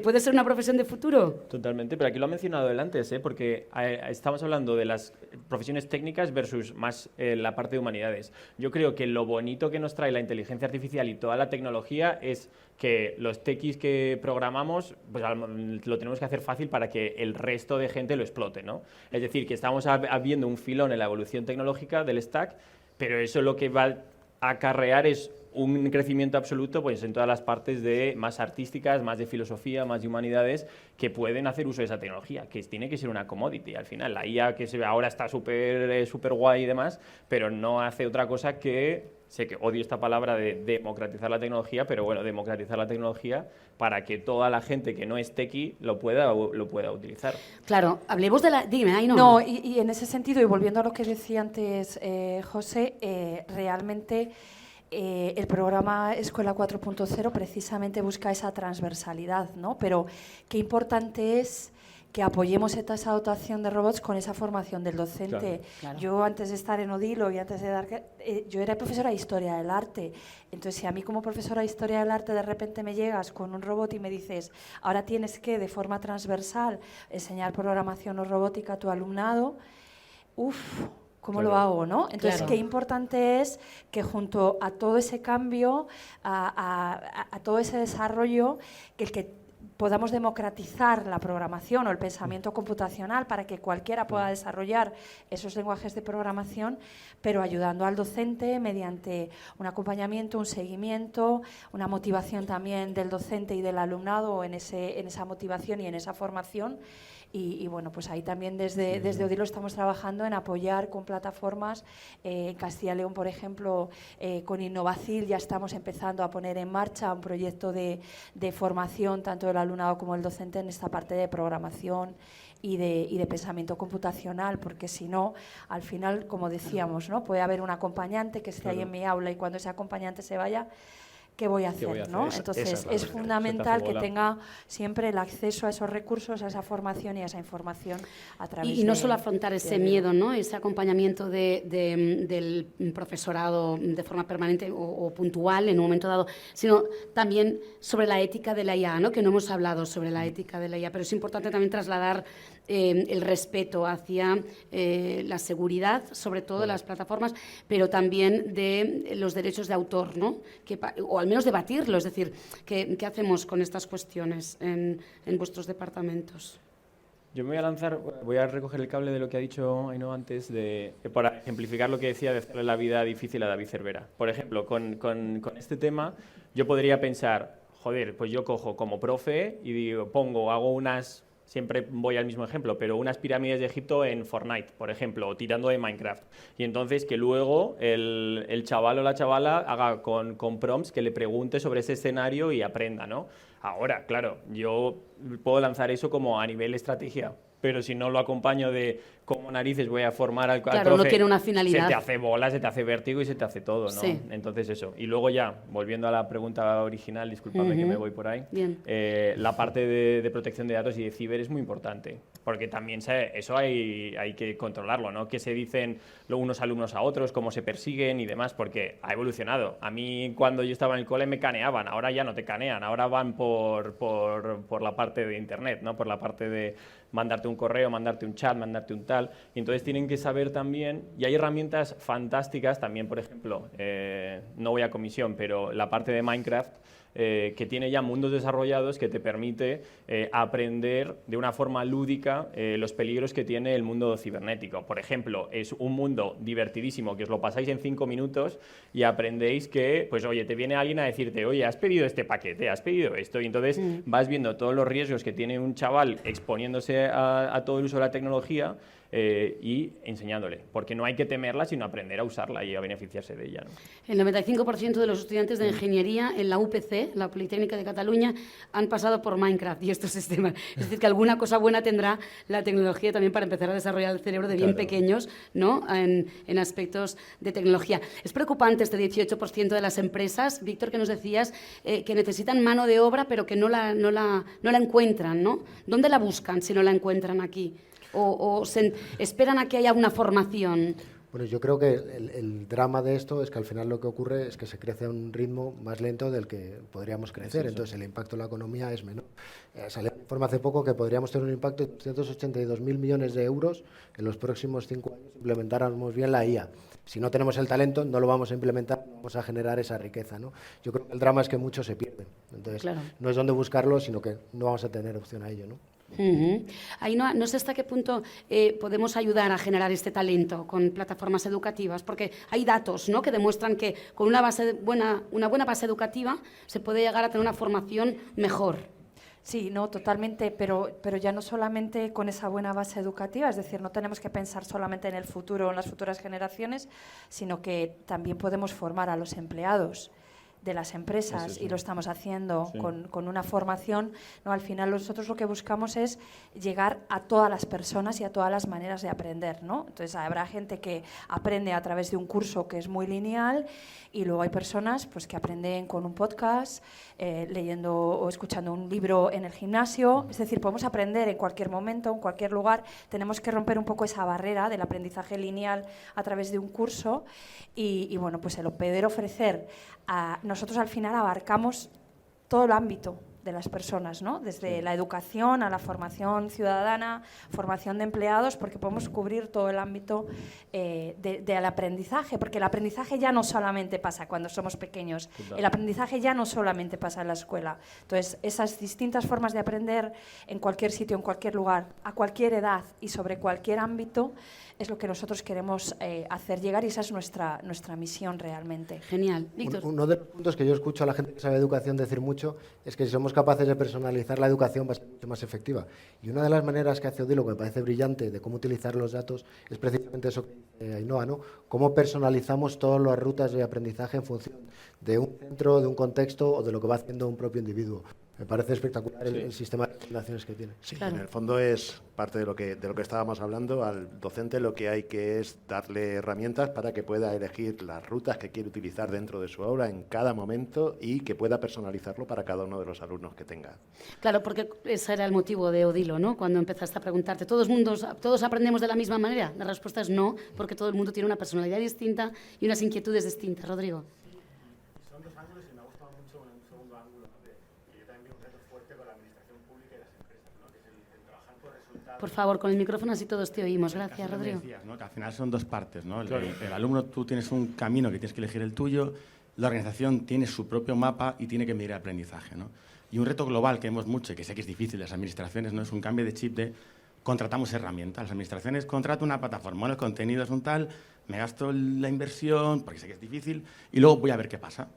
¿puede ser una profesión de futuro? Totalmente, pero aquí lo ha mencionado él antes, porque estamos hablando de las profesiones técnicas versus más la parte de humanidades. Yo creo que lo bonito que nos trae la inteligencia artificial y toda la tecnología es que los techies que programamos pues lo tenemos que hacer fácil para que el resto de gente lo explote, ¿no? Es decir, que estamos viendo un filón en la evolución tecnológica del stack, pero eso lo que va a acarrear es un crecimiento absoluto pues, en todas las partes de más artísticas, más de filosofía, más de humanidades, que pueden hacer uso de esa tecnología, que tiene que ser una commodity. Al final, la IA que ahora está súper guay y demás, pero no hace otra cosa que... Sé que odio esta palabra de democratizar la tecnología, pero bueno, democratizar la tecnología para que toda la gente que no es techie lo pueda utilizar. Claro, hablemos de la... Dime, ahí no. No, y en ese sentido, y volviendo a lo que decía antes José, realmente el programa Escuela 4.0 precisamente busca esa transversalidad, ¿no? Pero qué importante es que apoyemos esa dotación de robots con esa formación del docente. Claro. Yo antes de estar en Odilo y antes de dar... yo era profesora de Historia del Arte. Entonces, si a mí como profesora de Historia del Arte de repente me llegas con un robot y me dices, ahora tienes que, de forma transversal, enseñar programación o robótica a tu alumnado, ¿cómo lo hago, no? Entonces, qué importante es que junto a todo ese cambio, a todo ese desarrollo, que el que podamos democratizar la programación o el pensamiento computacional para que cualquiera pueda desarrollar esos lenguajes de programación, pero ayudando al docente mediante un acompañamiento, un seguimiento, una motivación también del docente y del alumnado en esa motivación y en esa formación. Y bueno, pues ahí también desde Odilo estamos trabajando en apoyar con plataformas. En Castilla y León, por ejemplo, con Innovacil ya estamos empezando a poner en marcha un proyecto de formación tanto del alumnado como del docente en esta parte de programación y de pensamiento computacional, porque si no, al final, como decíamos, ¿no? Puede haber un acompañante que esté ahí en mi aula y cuando ese acompañante se vaya, ¿qué voy a hacer? ¿No? Entonces, es fundamental que tenga siempre el acceso a esos recursos, a esa formación y a esa información a través y no solo afrontar ese miedo, ¿no? Ese acompañamiento del profesorado de forma permanente o puntual en un momento dado, sino también sobre la ética de la IA, ¿no? Que no hemos hablado sobre la ética de la IA, pero es importante también trasladar el respeto hacia la seguridad, sobre todo de las plataformas, pero también de los derechos de autor, ¿no? O al menos debatirlo, es decir, ¿qué hacemos con estas cuestiones en vuestros departamentos? Yo me voy a lanzar, voy a recoger el cable de lo que ha dicho Ainhoa antes, para ejemplificar lo que decía de hacerle la vida difícil a David Cervera. Por ejemplo, con este tema, yo podría pensar, joder, pues yo cojo como profe y digo, hago unas... Siempre voy al mismo ejemplo, pero unas pirámides de Egipto en Fortnite, por ejemplo, o tirando de Minecraft. Y entonces que luego el chaval o la chavala haga con prompts que le pregunte sobre ese escenario y aprenda, ¿no? Ahora, claro, yo puedo lanzar eso como a nivel estrategia, pero si no lo acompaño de cómo narices voy a formar al profe, no tiene una finalidad. Se te hace bola, se te hace vértigo y se te hace todo, ¿no? Sí. Entonces eso. Y luego ya, volviendo a la pregunta original, disculpadme que me voy por ahí, la parte de protección de datos y de ciber es muy importante, porque también eso hay que controlarlo, ¿no? Qué se dicen unos alumnos a otros, cómo se persiguen y demás, porque ha evolucionado. A mí cuando yo estaba en el cole me caneaban, ahora ya no te canean, ahora van por la parte de internet, ¿no? Por la parte de mandarte un correo, mandarte un chat, mandarte un tal, y entonces tienen que saber también, y hay herramientas fantásticas también, por ejemplo, no voy a comisión, pero la parte de Minecraft, que tiene ya mundos desarrollados que te permite aprender de una forma lúdica los peligros que tiene el mundo cibernético. Por ejemplo, es un mundo divertidísimo que os lo pasáis en 5 minutos y aprendéis que, pues oye, te viene alguien a decirte, oye, has pedido este paquete, has pedido esto, y entonces vas viendo todos los riesgos que tiene un chaval exponiéndose a todo el uso de la tecnología y enseñándole, porque no hay que temerla, sino aprender a usarla y a beneficiarse de ella, ¿no? El 95% de los estudiantes de ingeniería en la UPC, la Politécnica de Cataluña, han pasado por Minecraft y estos sistemas. Es decir, que alguna cosa buena tendrá la tecnología también para empezar a desarrollar el cerebro de bien pequeños, ¿no? En aspectos de tecnología. Es preocupante este 18% de las empresas, Víctor, que nos decías, que necesitan mano de obra, pero que no la encuentran, ¿no? ¿Dónde la buscan si no la encuentran aquí? ¿O se esperan a que haya una formación? Bueno, yo creo que el drama de esto es que al final lo que ocurre es que se crece a un ritmo más lento del que podríamos crecer, entonces el impacto en la economía es menor. Salió un informe hace poco que podríamos tener un impacto de 282.000 millones de euros en los próximos 5 años si implementáramos bien la IA. Si no tenemos el talento, no lo vamos a implementar, no vamos a generar esa riqueza, ¿no? Yo creo que el drama es que muchos se pierden, entonces no es dónde buscarlo, sino que no vamos a tener opción a ello, ¿no? Ainhoa, no sé hasta qué punto podemos ayudar a generar este talento con plataformas educativas, porque hay datos, ¿no?, que demuestran que con una buena base educativa se puede llegar a tener una formación mejor. Sí, no, totalmente, pero ya no solamente con esa buena base educativa, es decir, no tenemos que pensar solamente en el futuro o en las futuras generaciones, sino que también podemos formar a los empleados de las empresas, y lo estamos haciendo con una formación, ¿no? Al final nosotros lo que buscamos es llegar a todas las personas y a todas las maneras de aprender, ¿no? Entonces habrá gente que aprende a través de un curso que es muy lineal, y luego hay personas pues que aprenden con un podcast, leyendo o escuchando un libro en el gimnasio. Es decir, podemos aprender en cualquier momento, en cualquier lugar. Tenemos que romper un poco esa barrera del aprendizaje lineal a través de un curso, y bueno, pues el poder ofrecer nosotros al final abarcamos todo el ámbito de las personas, ¿no? Desde la educación a la formación ciudadana, formación de empleados, porque podemos cubrir todo el ámbito del aprendizaje, porque el aprendizaje ya no solamente pasa cuando somos pequeños, el aprendizaje ya no solamente pasa en la escuela. Entonces, esas distintas formas de aprender en cualquier sitio, en cualquier lugar, a cualquier edad y sobre cualquier ámbito, es lo que nosotros queremos hacer llegar, y esa es nuestra misión realmente. Genial. Víctor. Uno de los puntos que yo escucho a la gente que sabe de educación decir mucho es que si somos capaces de personalizar la educación va a ser mucho más efectiva. Y una de las maneras que hace Odilo, que me parece brillante, de cómo utilizar los datos, es precisamente eso que dice Ainhoa, ¿no? Cómo personalizamos todas las rutas de aprendizaje en función de un centro, de un contexto o de lo que va haciendo un propio individuo. Me parece espectacular el sistema de recomendaciones que tiene. Sí, claro. En el fondo es parte de lo que estábamos hablando. Al docente lo que hay que es darle herramientas para que pueda elegir las rutas que quiere utilizar dentro de su aula en cada momento y que pueda personalizarlo para cada uno de los alumnos que tenga. Claro, porque ese era el motivo de Odilo, ¿no? Cuando empezaste a preguntarte, ¿todos aprendemos de la misma manera? La respuesta es no, porque todo el mundo tiene una personalidad distinta y unas inquietudes distintas. Rodrigo. Son dos ángulos y me ha gustado mucho un segundo ángulo, ¿no? Que yo también veo un reto fuerte con la administración pública y las empresas, ¿no? Que es el trabajar por resultados. Por favor, con el micrófono así todos te oímos. Gracias, Rodrigo. Decías, ¿no? Que al final son dos partes, ¿no? El alumno, tú tienes un camino que tienes que elegir el tuyo, la organización tiene su propio mapa y tiene que medir el aprendizaje, ¿no? Y un reto global que vemos mucho, y que sé que es difícil, las administraciones, ¿no? Es un cambio de chip de contratamos herramientas. Las administraciones contrato una plataforma, el contenido es un tal, me gasto la inversión, porque sé que es difícil, y luego voy a ver qué pasa.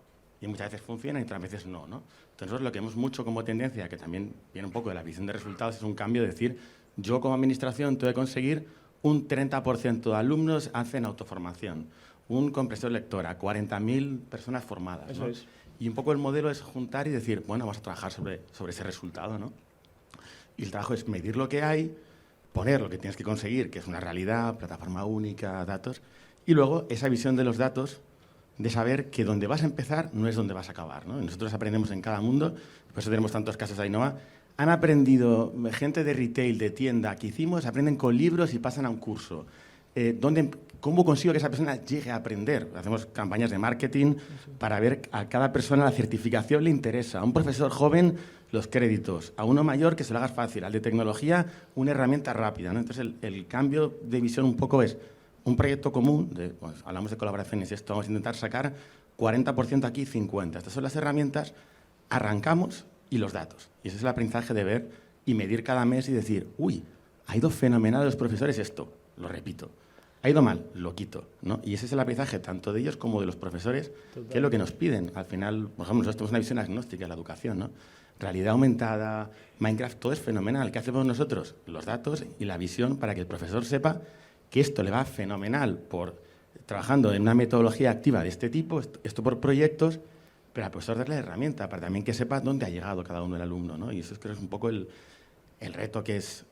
Y muchas veces funciona y otras veces no, ¿no? Entonces, lo que vemos mucho como tendencia, que también viene un poco de la visión de resultados, es un cambio de decir, yo como administración tengo que conseguir un 30% de alumnos hacen autoformación, un compresor lectora, 40.000 personas formadas, ¿no? Eso es. Y un poco el modelo es juntar y decir, bueno, vamos a trabajar sobre ese resultado, ¿no? Y el trabajo es medir lo que hay, poner lo que tienes que conseguir, que es una realidad, plataforma única, datos, y luego esa visión de los datos, de saber que donde vas a empezar no es donde vas a acabar, ¿no? Nosotros aprendemos en cada mundo, por eso tenemos tantos casos de Ainhoa. Han aprendido gente de retail, de tienda, que hicimos, aprenden con libros y pasan a un curso. ¿Cómo consigo que esa persona llegue a aprender? Hacemos campañas de marketing para ver a cada persona la certificación le interesa. A un profesor joven, los créditos. A uno mayor, que se lo hagas fácil. Al de tecnología, una herramienta rápida, ¿no? Entonces, el cambio de visión un poco es un proyecto común, pues, hablamos de colaboraciones y esto, vamos a intentar sacar 40% aquí, 50%. Estas son las herramientas, arrancamos y los datos. Y ese es el aprendizaje de ver y medir cada mes y decir, uy, ha ido fenomenal los profesores esto, lo repito. Ha ido mal, lo quito, ¿no? Y ese es el aprendizaje tanto de ellos como de los profesores, que es lo que nos piden. Al final, por ejemplo, nosotros tenemos una visión agnóstica de la educación, ¿no? Realidad aumentada, Minecraft, todo es fenomenal. ¿Qué hacemos nosotros? Los datos y la visión para que el profesor sepa que esto le va fenomenal por trabajando en una metodología activa de este tipo, esto por proyectos, pero al profesor darle la herramienta para también que sepa dónde ha llegado cada uno del alumno, ¿no? Y eso creo que es un poco el reto que es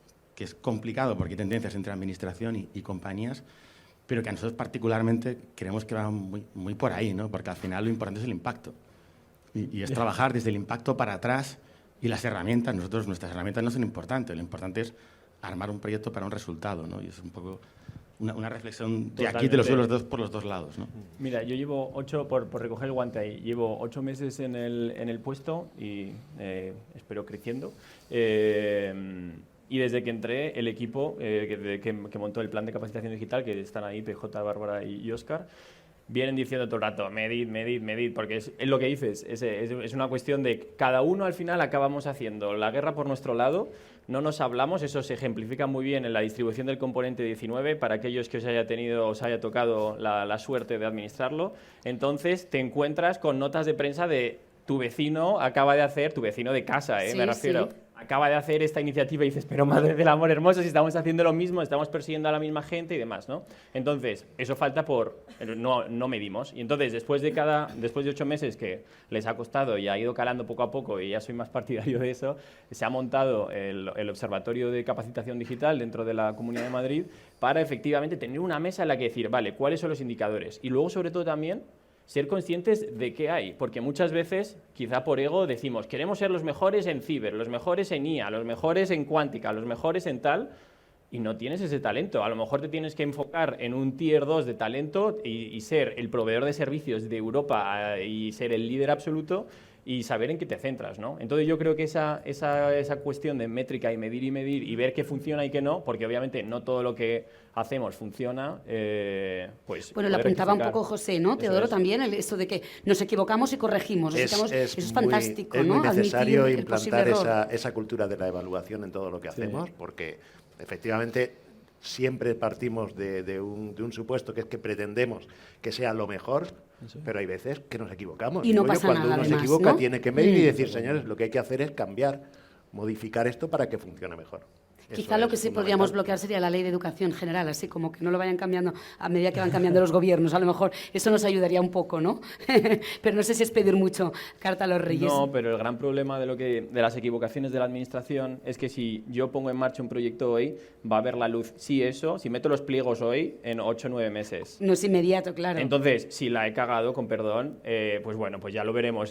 complicado porque hay tendencias entre administración y compañías, pero que a nosotros particularmente creemos que va muy por ahí, ¿no? Porque al final lo importante es el impacto. Y es trabajar desde el impacto para atrás y las herramientas. Nuestras herramientas no son importantes, lo importante es armar un proyecto para un resultado, ¿no? Y es un poco una reflexión de aquí de los suelos por los dos lados, ¿no? Mira, yo llevo 8, por recoger el guante ahí, llevo 8 meses en el puesto y espero creciendo. Y desde que entré, el equipo que montó el plan de capacitación digital, que están ahí PJ, Bárbara y Óscar, vienen diciendo todo el rato, medid, porque es lo que dices, es una cuestión de cada uno al final acabamos haciendo la guerra por nuestro lado, no nos hablamos, eso se ejemplifica muy bien en la distribución del componente 19 para aquellos que os haya tocado la suerte de administrarlo. Entonces te encuentras con notas de prensa de tu vecino acaba de hacer, tu vecino de casa, sí, me refiero. Sí. Acaba de hacer esta iniciativa y dices, pero madre del amor hermoso, si estamos haciendo lo mismo, estamos persiguiendo a la misma gente y demás, ¿no? Entonces, eso falta no medimos. Y entonces, después de 8 meses que les ha costado y ha ido calando poco a poco, y ya soy más partidario de eso, se ha montado el Observatorio de Capacitación Digital dentro de la Comunidad de Madrid para efectivamente tener una mesa en la que decir, vale, ¿cuáles son los indicadores? Y luego, sobre todo también, ser conscientes de qué hay, porque muchas veces, quizá por ego, decimos queremos ser los mejores en ciber, los mejores en IA, los mejores en cuántica, los mejores en tal, y no tienes ese talento. A lo mejor te tienes que enfocar en un tier 2 de talento y ser el proveedor de servicios de Europa y ser el líder absoluto, y saber en qué te centras, ¿no? Entonces yo creo que esa cuestión de métrica y medir y ver qué funciona y qué no, porque obviamente no todo lo que hacemos funciona, pues... Bueno, le apuntaba un poco José, ¿no? Teodoro también, eso de que nos equivocamos y corregimos. Eso es fantástico, es ¿no? muy necesario admitir el posible implantar error. esa cultura de la evaluación en todo lo que hacemos, porque efectivamente siempre partimos de un supuesto que es que pretendemos que sea lo mejor, pero hay veces que nos equivocamos. Y no Digo yo, pasa cuando nada, uno además, se equivoca ¿no? tiene que medir y decir, señores, lo que hay que hacer es cambiar, modificar esto para que funcione mejor. Quizá lo que sí podríamos bloquear sería la ley de educación general, así como que no lo vayan cambiando a medida que van cambiando los gobiernos. A lo mejor eso nos ayudaría un poco, ¿no? Pero no sé si es pedir mucho carta a los reyes. No, pero el gran problema de las equivocaciones de la administración es que si yo pongo en marcha un proyecto hoy, va a ver la luz, si meto los pliegos hoy, en 8 o 9 meses. No es inmediato, claro. Entonces, si la he cagado, con perdón, pues ya lo veremos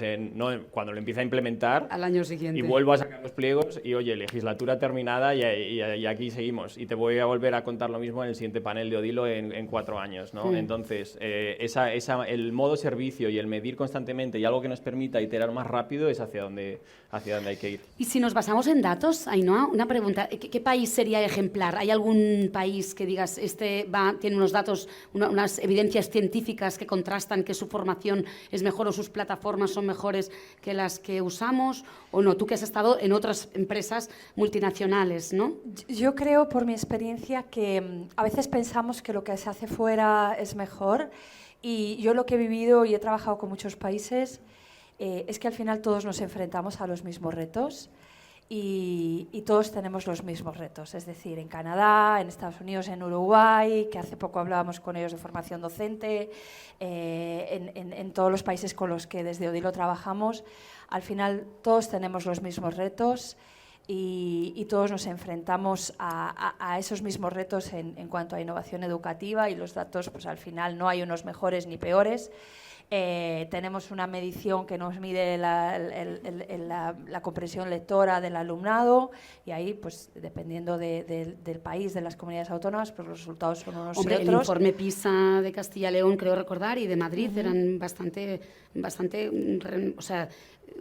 cuando lo empiece a implementar. Al año siguiente. Y vuelvo a sacar los pliegos y, oye, legislatura terminada y aquí seguimos. Y te voy a volver a contar lo mismo en el siguiente panel de Odilo en 4 años, ¿no? Entonces, el modo servicio y el medir constantemente y algo que nos permita iterar más rápido es hacia donde hay que ir. Y si nos basamos en datos, Ainhoa, una pregunta. ¿Qué país sería ejemplar? ¿Hay algún país que digas, tiene unos datos, unas evidencias científicas que contrastan que su formación es mejor o sus plataformas son mejores que las que usamos? ¿O no? Tú que has estado en otras empresas multinacionales, ¿no? Yo creo, por mi experiencia, que a veces pensamos que lo que se hace fuera es mejor, y yo lo que he vivido y he trabajado con muchos países es que al final todos nos enfrentamos a los mismos retos y todos tenemos los mismos retos. Es decir, en Canadá, en Estados Unidos, en Uruguay, que hace poco hablábamos con ellos de formación docente, en todos los países con los que desde Odilo trabajamos, al final todos tenemos los mismos retos. Y todos nos enfrentamos a esos mismos retos en cuanto a innovación educativa, y los datos, pues al final no hay unos mejores ni peores. Tenemos una medición que nos mide la comprensión lectora del alumnado, y ahí, pues dependiendo del país, de las comunidades autónomas, pues los resultados son unos y otros. El informe PISA de Castilla y León, creo recordar, y de Madrid eran bastante, o sea,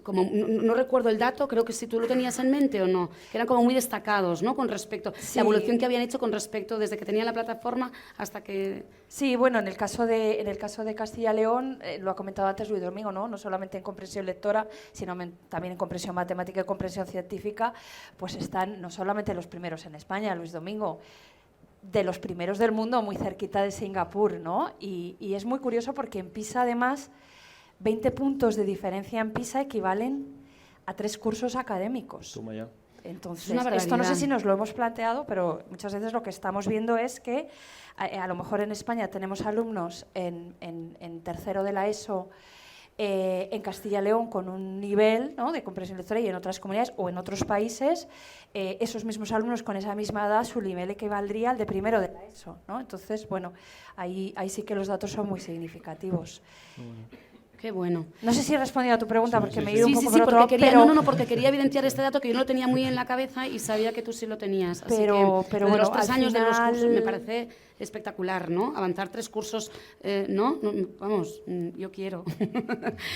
como no recuerdo el dato, creo que si tú lo tenías en mente o no, que eran como muy destacados, ¿no? Con respecto Sí. la evolución que habían hecho con respecto desde que tenían la plataforma hasta que... Sí, bueno, en el caso de Castilla y León, lo ha comentado antes Luis Domingo, ¿no? No solamente en comprensión lectora, sino también en comprensión matemática y comprensión científica, pues están no solamente los primeros en España, Luis Domingo, de los primeros del mundo, muy cerquita de Singapur, ¿no? Y es muy curioso porque en PISA, además, 20 puntos de diferencia en PISA equivalen a 3 cursos académicos. Toma ya. Entonces, Es una barbaridad. esto no sé si nos lo hemos planteado, pero muchas veces lo que estamos viendo es que a lo mejor en España tenemos alumnos en tercero de la ESO, en Castilla y León con un nivel, ¿no?, de comprensión lectora, y en otras comunidades o en otros países esos mismos alumnos con esa misma edad, su nivel equivaldría al de primero de la ESO, ¿no? Entonces, bueno, ahí sí que los datos son muy significativos. Qué bueno. No sé si he respondido a tu pregunta, porque me he ido un poco por Sí, otro porque lado, quería, porque quería evidenciar este dato que yo no lo tenía muy en la cabeza y sabía que tú sí lo tenías. Así Pero que lo de bueno, los 3 al años de los final- cursos me parece espectacular, ¿no? Avanzar 3 cursos, ¿no? Vamos, yo quiero.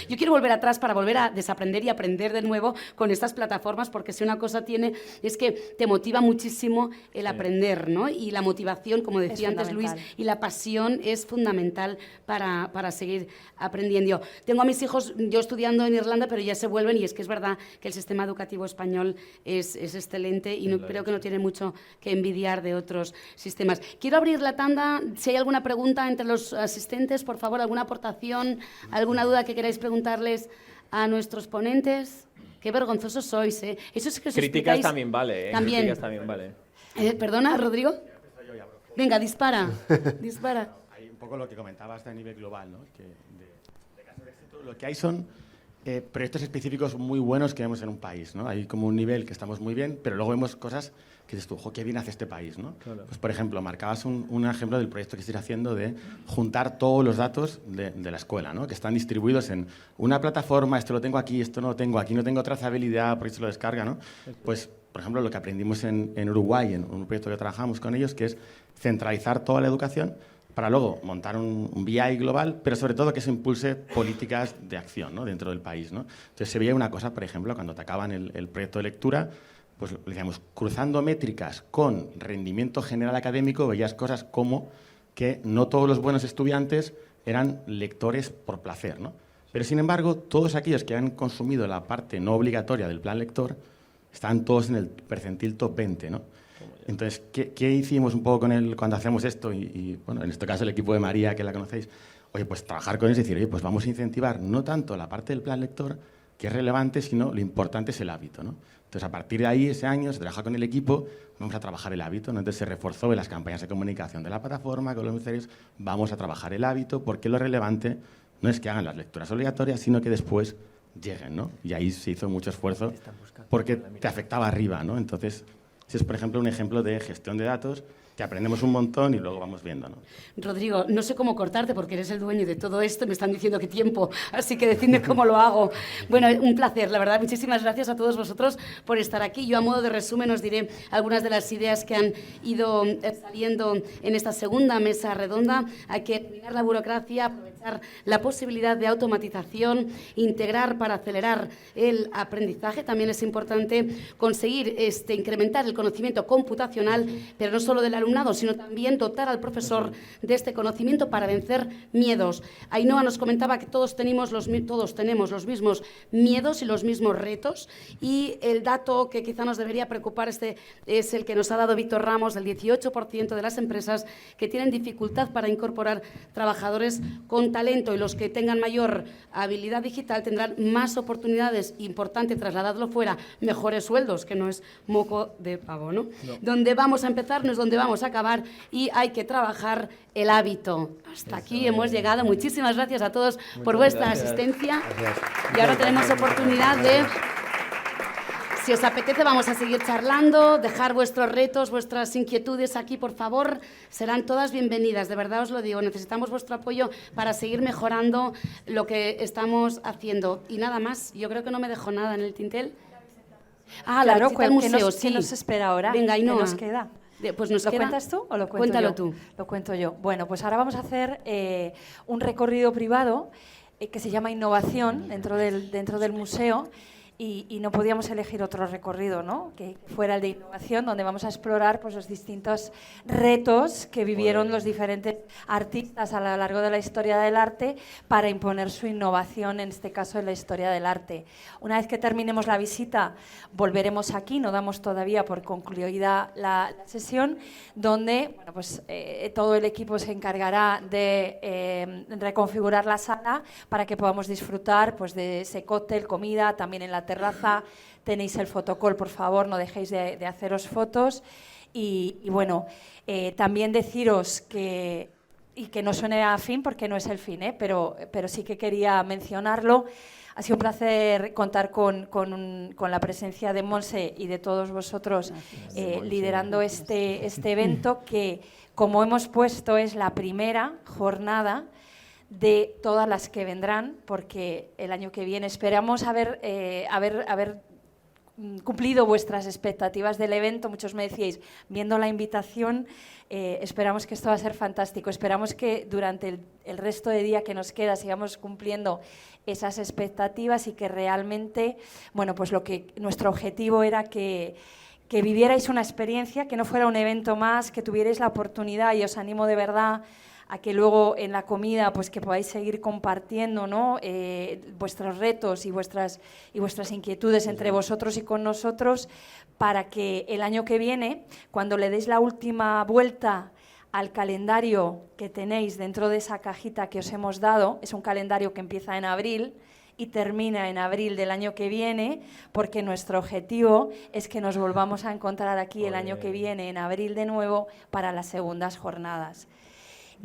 Yo quiero volver atrás para volver a desaprender y aprender de nuevo con estas plataformas, porque si una cosa tiene es que te motiva muchísimo el aprender, ¿no? Y la motivación, como decía antes Luis, fundamental. y la pasión es fundamental para seguir aprendiendo. Tengo a mis hijos, yo estudiando en Irlanda, pero ya se vuelven, y es que es verdad que el sistema educativo español es excelente y creo que no tiene mucho que envidiar de otros sistemas. Quiero abrir la tanda. Si hay alguna pregunta entre los asistentes, por favor, alguna aportación, alguna duda que queráis preguntarles a nuestros ponentes. Qué vergonzosos sois, ¿eh? Eso es que os Críticas explicáis- también vale, ¿eh? También. Críticas también vale. Perdona, Rodrigo. Venga, dispara. Dispara. Hay un poco lo que comentabas a nivel global, ¿no? Que de casos de éxito, lo que hay son proyectos específicos muy buenos que vemos en un país, ¿no? Hay como un nivel que estamos muy bien, pero luego vemos cosas que dices tú, ojo, qué bien hace este país, ¿no? Claro. Pues, por ejemplo, marcabas un ejemplo del proyecto que estáis haciendo de juntar todos los datos de la escuela, ¿no? Que están distribuidos en una plataforma, esto lo tengo aquí, esto no lo tengo, aquí no tengo trazabilidad, porque se lo descarga, ¿no? Pues, por ejemplo, lo que aprendimos en Uruguay, en un proyecto que trabajamos con ellos, que es centralizar toda la educación para luego montar un BI global, pero sobre todo que se impulse políticas de acción, ¿no?, dentro del país, ¿no? Entonces se veía una cosa, por ejemplo, cuando atacaban el proyecto de lectura, pues decíamos, cruzando métricas con rendimiento general académico, veías cosas como que no todos los buenos estudiantes eran lectores por placer, ¿no? Pero, sin embargo, todos aquellos que han consumido la parte no obligatoria del plan lector están todos en el percentil top 20, ¿no? Entonces, ¿qué hicimos un poco cuando hacemos esto? Y, bueno, en este caso el equipo de María, que la conocéis, oye, pues trabajar con ellos y decir, oye, pues vamos a incentivar no tanto la parte del plan lector, que es relevante, sino lo importante es el hábito, ¿no? Entonces, a partir de ahí, ese año, se trabaja con el equipo, vamos a trabajar el hábito, ¿no? Entonces, se reforzó en las campañas de comunicación de la plataforma, con los ministerios, vamos a trabajar el hábito, porque lo relevante no es que hagan las lecturas obligatorias, sino que después lleguen, ¿no? Y ahí se hizo mucho esfuerzo, porque te afectaba arriba, ¿no? Entonces, ese es, por ejemplo, un ejemplo de gestión de datos, que aprendemos un montón y luego vamos viendo, ¿no? Rodrigo, no sé cómo cortarte porque eres el dueño de todo esto, me están diciendo que tiempo, así que decidme cómo lo hago. Bueno, un placer, la verdad, muchísimas gracias a todos vosotros por estar aquí. Yo, a modo de resumen, os diré algunas de las ideas que han ido saliendo en esta segunda mesa redonda. Hay que eliminar la burocracia, aprovechar la posibilidad de automatización, integrar para acelerar el aprendizaje. También es importante conseguir incrementar el conocimiento computacional, pero no solo del alumnado, sino también dotar al profesor de este conocimiento para vencer miedos. Ainhoa nos comentaba que todos tenemos los mismos miedos y los mismos retos, y el dato que quizá nos debería preocupar es el que nos ha dado Víctor Ramos, del 18% de las empresas que tienen dificultad para incorporar trabajadores con talento, y los que tengan mayor habilidad digital tendrán más oportunidades. Importante trasladadlo fuera, mejores sueldos, que no es moco de pavo, ¿no? Donde vamos a empezar no es donde vamos a acabar, y hay que trabajar el hábito. Hasta aquí hemos llegado. Muchísimas gracias a todos por vuestra asistencia. Y ahora tenemos oportunidad de, si os apetece, vamos a seguir charlando, dejar vuestros retos, vuestras inquietudes aquí, por favor. Serán todas bienvenidas, de verdad os lo digo. Necesitamos vuestro apoyo para seguir mejorando lo que estamos haciendo. Y nada más, yo creo que no me dejo nada en el tintel. Ah, claro, la visita al museo, ¿qué nos espera ahora? Venga, Ainhoa. ¿Qué nos queda? Pues nos ¿Lo queda... cuentas tú o lo cuento Cuéntalo yo? tú. Lo cuento yo. Bueno, pues ahora vamos a hacer un recorrido privado que se llama Innovación dentro del museo. Y no podíamos elegir otro recorrido, ¿no?, que fuera el de innovación, donde vamos a explorar, pues, los distintos retos que vivieron los diferentes artistas a lo largo de la historia del arte para imponer su innovación, en este caso en la historia del arte. Una vez que terminemos la visita, volveremos aquí, no damos todavía por concluida la sesión, donde, bueno, pues, todo el equipo se encargará de reconfigurar la sala para que podamos disfrutar, pues, de ese cóctel, comida, también en la terraza. Tenéis el fotocall, por favor, no dejéis de haceros fotos. Y bueno, también deciros que, y que no suene a fin, porque no es el fin, pero sí que quería mencionarlo. Ha sido un placer contar con la presencia de Monse y de todos vosotros liderando este evento, que, como hemos puesto, es la primera jornada de todas las que vendrán, porque el año que viene esperamos haber cumplido vuestras expectativas del evento. Muchos me decíais, viendo la invitación, esperamos que esto va a ser fantástico. Esperamos que durante el resto de día que nos queda sigamos cumpliendo esas expectativas, y que realmente, bueno, pues nuestro objetivo era que vivierais una experiencia, que no fuera un evento más, que tuvierais la oportunidad, y os animo de verdad a que luego en la comida, pues, que podáis seguir compartiendo, ¿no?, vuestros retos y vuestras inquietudes entre vosotros y con nosotros, para que el año que viene, cuando le deis la última vuelta al calendario que tenéis dentro de esa cajita que os hemos dado, es un calendario que empieza en abril y termina en abril del año que viene, porque nuestro objetivo es que nos volvamos a encontrar aquí el año que viene, en abril de nuevo, para las segundas jornadas.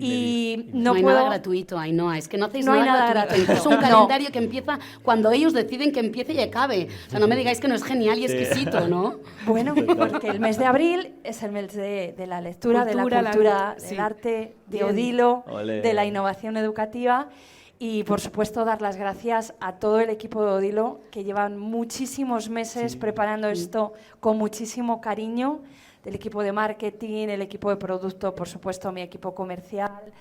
Y no hay nada gratuito, Ainhoa, es que no hacéis nada gratuito. Es un calendario que empieza cuando ellos deciden que empiece y acabe. O sea, no me digáis que no es genial y exquisito, ¿no? Bueno, porque el mes de abril es el mes de la lectura, de la cultura, del arte, de Odilo, de la innovación educativa. Y, por supuesto, dar las gracias a todo el equipo de Odilo, que llevan muchísimos meses preparando esto con muchísimo cariño, del equipo de marketing, el equipo de producto, por supuesto, mi equipo comercial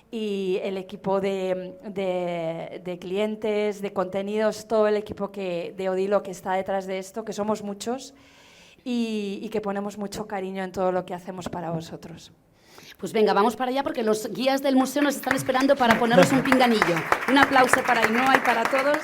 y el equipo de clientes, de contenidos, todo el equipo de Odilo que está detrás de esto, que somos muchos y que ponemos mucho cariño en todo lo que hacemos para vosotros. Pues venga, vamos para allá porque los guías del museo nos están esperando para poneros un pinganillo. Un aplauso para Ainhoa y para todos.